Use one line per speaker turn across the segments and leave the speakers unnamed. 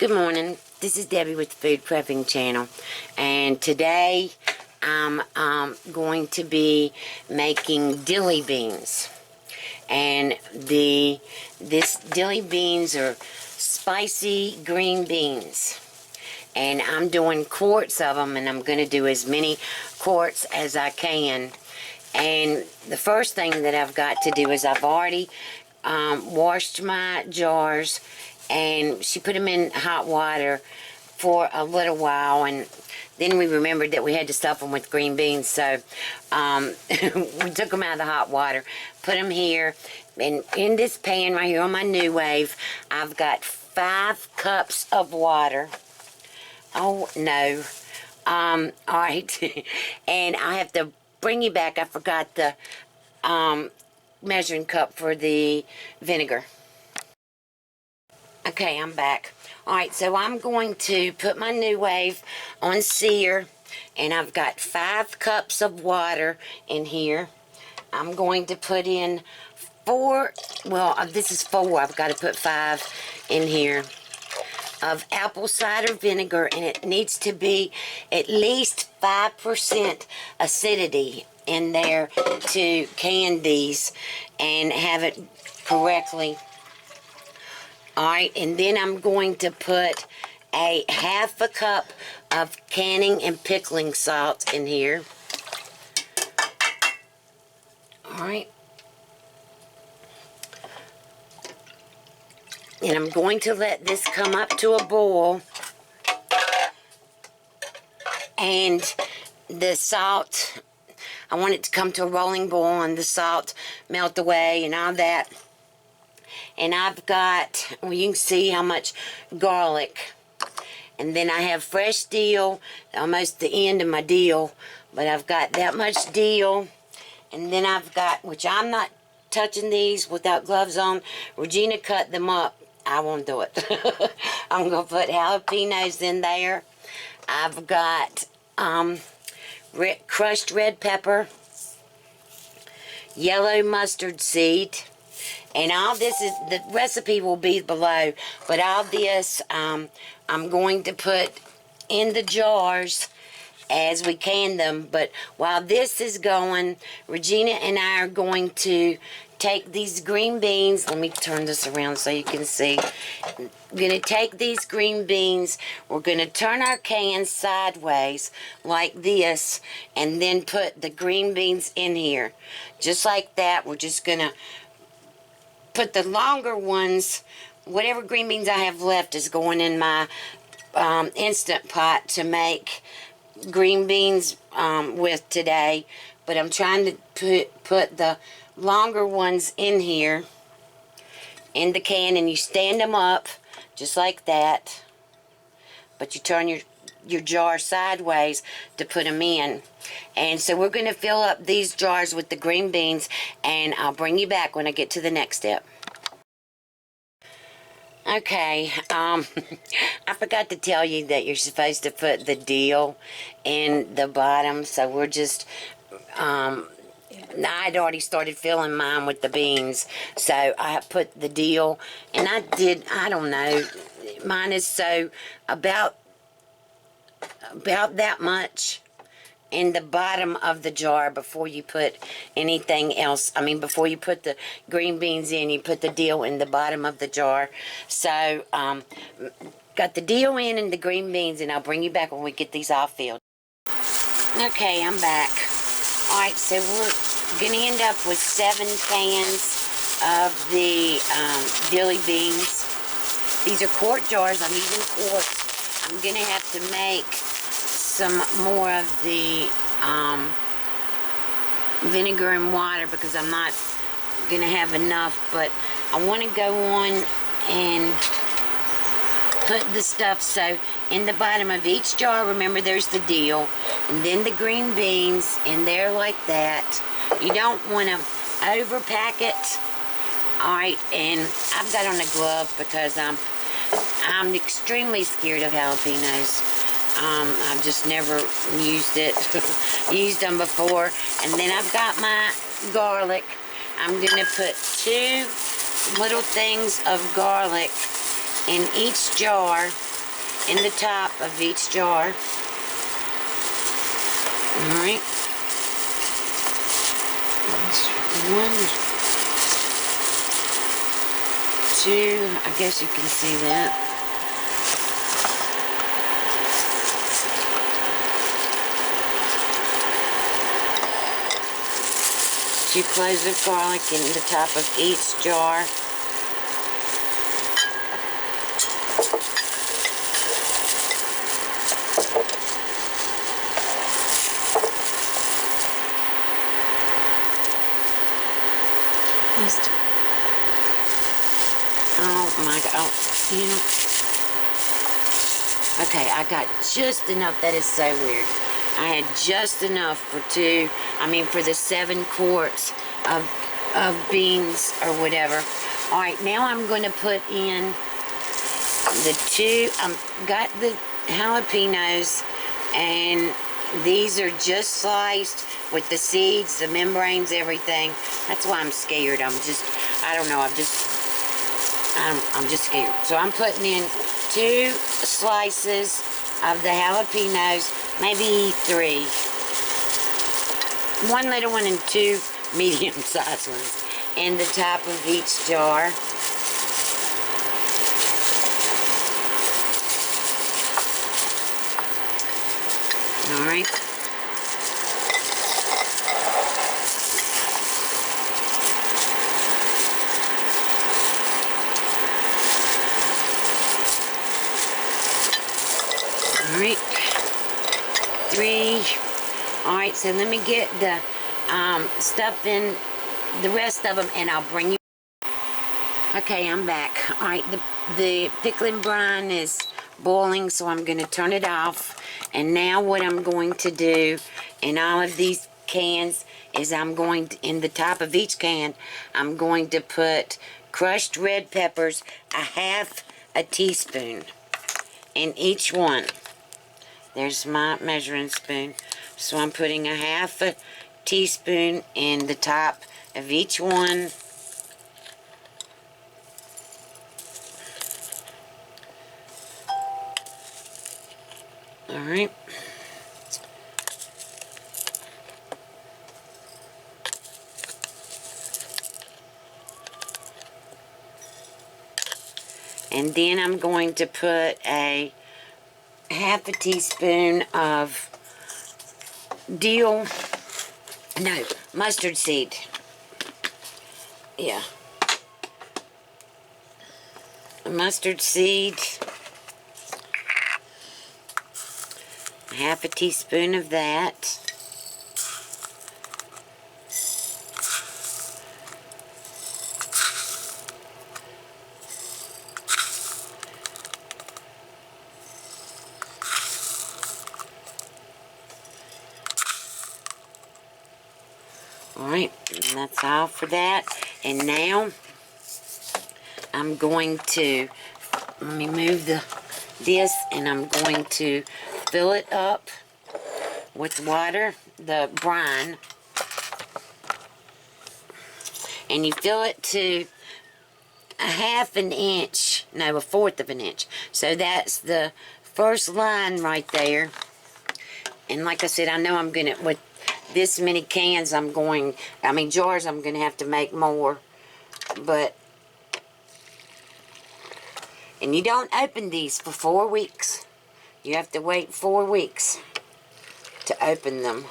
Good morning. This is Debbie with the Food Prepping channel, and today I'm going to be making dilly beans. And this dilly beans are spicy green beans, and I'm doing quarts of them, and I'm going to do as many quarts as I can. And the first thing that I've got to do is I've already washed my jars, and she put them in hot water for a little while, and then we remembered that we had to stuff them with green beans, so we took them out of the hot water, put them here, and in this pan right here on my New Wave, I've got 5 cups of water. Oh no. Alright, and I have to bring you back. I forgot the measuring cup for the vinegar. Okay, I'm back. Alright, so I'm going to put my New Wave on sear, and I've got 5 cups of water in here. I'm going to put in 4, well, this is 4, I've got to put 5 in here, of apple cider vinegar, and it needs to be at least 5% acidity in there to can these and have it correctly. Alright, and then I'm going to put a 1/2 cup of canning and pickling salt in here. Alright. And I'm going to let this come up to a boil. And the salt, I want it to come to a rolling boil and the salt melt away and all that. And I've got, well, you can see how much garlic. And then I have fresh dill, almost the end of my dill. But I've got that much dill. And then I've got, which I'm not touching these without gloves on. Regina cut them up. I won't do it. I'm going to put jalapenos in there. I've got crushed red pepper, yellow mustard seed. And all this is, the recipe will be below, but all this I'm going to put in the jars as we can them. But while this is going, Regina and I are going to take these green beans. Let me turn this around so you can see. We're going to take these green beans. We're going to turn our can sideways like this and then put the green beans in here. Just like that. We're just going to put the longer ones, whatever green beans I have left is going in my Instant Pot to make green beans with today. But I'm trying to put the longer ones in here in the can, and you stand them up just like that, but you turn your jar sideways to put them in. And so we're going to fill up these jars with the green beans, and I'll bring you back when I get to the next step. Okay, I forgot to tell you that you're supposed to put the dill in the bottom, so we're just I'd already started filling mine with the beans, so I put the dill, and I don't know, mine is so about that much in the bottom of the jar before you put anything else. I mean, before you put the green beans in, you put the dill in the bottom of the jar. So, got the dill in and the green beans, and I'll bring you back when we get these all filled. Okay, I'm back. Alright, so we're going to end up with 7 cans of the dilly beans. These are quart jars. I'm using quarts. I'm going to have to make some more of the vinegar and water because I'm not going to have enough. But I want to go on and put the stuff. So in the bottom of each jar, remember there's the dill, and then the green beans in there like that. You don't want to overpack it. Alright, and I've got on a glove because I'm extremely scared of jalapenos. I've just never used used them before. And then I've got my garlic. I'm going to put 2 little things of garlic in each jar. in the top of each jar. Alright. One, two, I guess you can see that. Two cloves of garlic in the top of each jar. Oh my God, oh, you know. Okay, I got just enough. That is so weird. I had just enough for for the 7 quarts of beans or whatever. All right, now I'm going to put in got the jalapenos, and these are just sliced with the seeds, the membranes, everything. That's why I'm scared. I don't know, I'm just scared. So I'm putting in 2 slices of the jalapenos, maybe 3. 1 little one and 2 medium-sized ones in the top of each jar. All right. Alright, 3. Alright, so let me get the stuff in, the rest of them, and I'll bring you. Okay, I'm back. Alright, the pickling brine is boiling, so I'm going to turn it off. And now what I'm going to do in all of these cans is in the top of each can, I'm going to put crushed red peppers, a half a teaspoon in each one. There's my measuring spoon. So I'm putting a half a teaspoon in the top of each one. Alright. And then I'm going to put a half a teaspoon of Dill, no, mustard seed. Yeah. Mustard seed. Half a teaspoon of that. Alright, and that's all for that. And now I'm going to, let me move this, and I'm going to fill it up with water, the brine. And you fill it to a 1/2 inch, no, a 1/4 of an inch. So that's the first line right there. And like I said, I know I'm gonna, with this many cans, jars, I'm gonna have to make more. But, and you don't open these for 4 weeks. You have to wait 4 weeks to open them.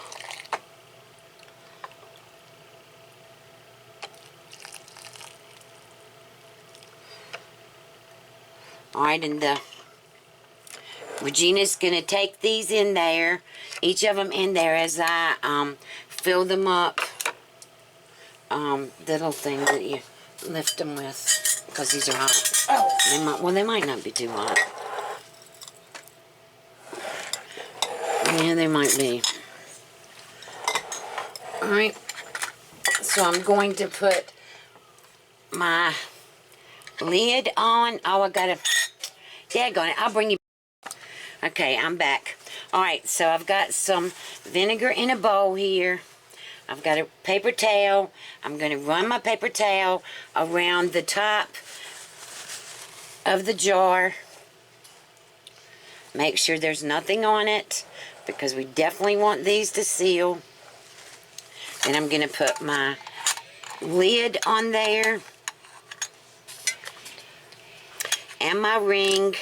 Alright, and Regina's going to take these in there, each of them in there, as I fill them up. The little thing that you lift them with, because these are hot. Oh. They might not be too hot. Yeah, they might be. Alright, so I'm going to put my lid on. Oh, I gotta, daggone it, I'll bring you. Okay, I'm back. Alright, so I've got some vinegar in a bowl here. I've got a paper towel. I'm going to run my paper towel around the top of the jar. Make sure there's nothing on it, because we definitely want these to seal. And I'm going to put my lid on there and my ring,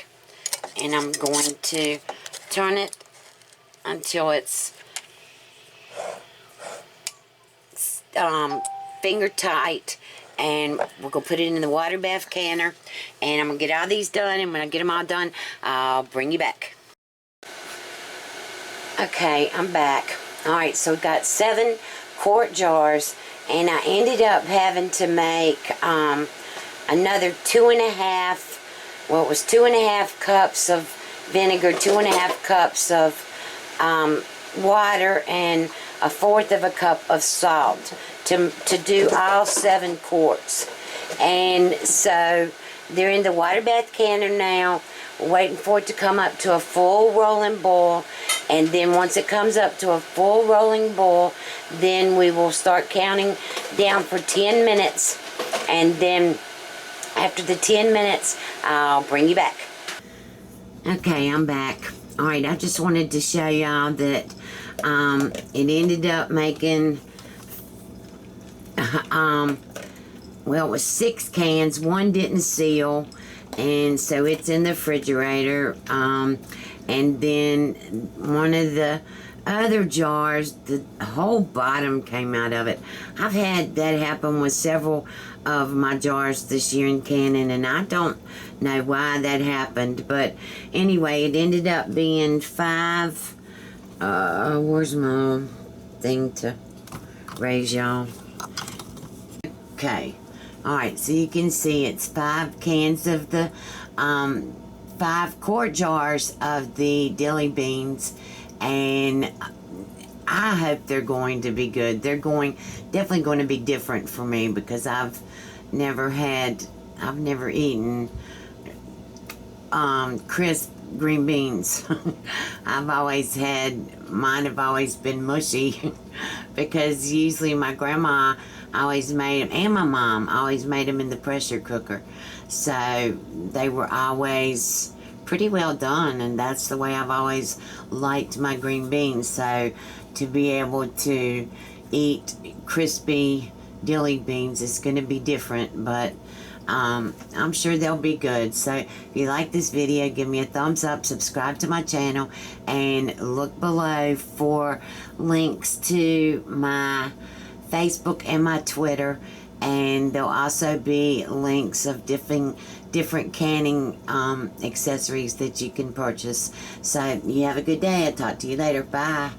and I'm going to turn it until it's finger tight, and we're going to put it in the water bath canner, and I'm going to get all these done, and when I get them all done, I'll bring you back. Okay, I'm back. Alright, so we got 7 quart jars, and I ended up having to make another 2.5, well, it was 2.5 cups of vinegar, 2.5 cups of water, and 1/4 of a cup of salt to do all 7 quarts. And so they're in the water bath canner now, waiting for it to come up to a full rolling boil. And then once it comes up to a full rolling boil, then we will start counting down for 10 minutes. And then after the 10 minutes, I'll bring you back. Okay, I'm back. Alright, I just wanted to show y'all that it ended up making, well, it was 6 cans. 1 didn't seal, and so it's in the refrigerator. And then one of the other jars, the whole bottom came out of it. I've had that happen with several of my jars this year in canning, and I don't know why that happened. But anyway, it ended up being 5. Where's my thing to raise y'all? Okay. Alright, so you can see it's 5 cans of the 5 quart jars of the Dilly Beans, and I hope they're going to be good. They're definitely going to be different for me, because I've never eaten crisp green beans. Mine have always been mushy because usually my grandma always made them, and my mom always made them in the pressure cooker. So they were always pretty well done, and that's the way I've always liked my green beans. So to be able to eat crispy Dilly Beans is going to be different, but I'm sure they'll be good. So if you like this video, give me a thumbs up, subscribe to my channel, and look below for links to my Facebook and my Twitter, and there'll also be links of different canning accessories that you can purchase. So you have a good day. I'll talk to you later. Bye.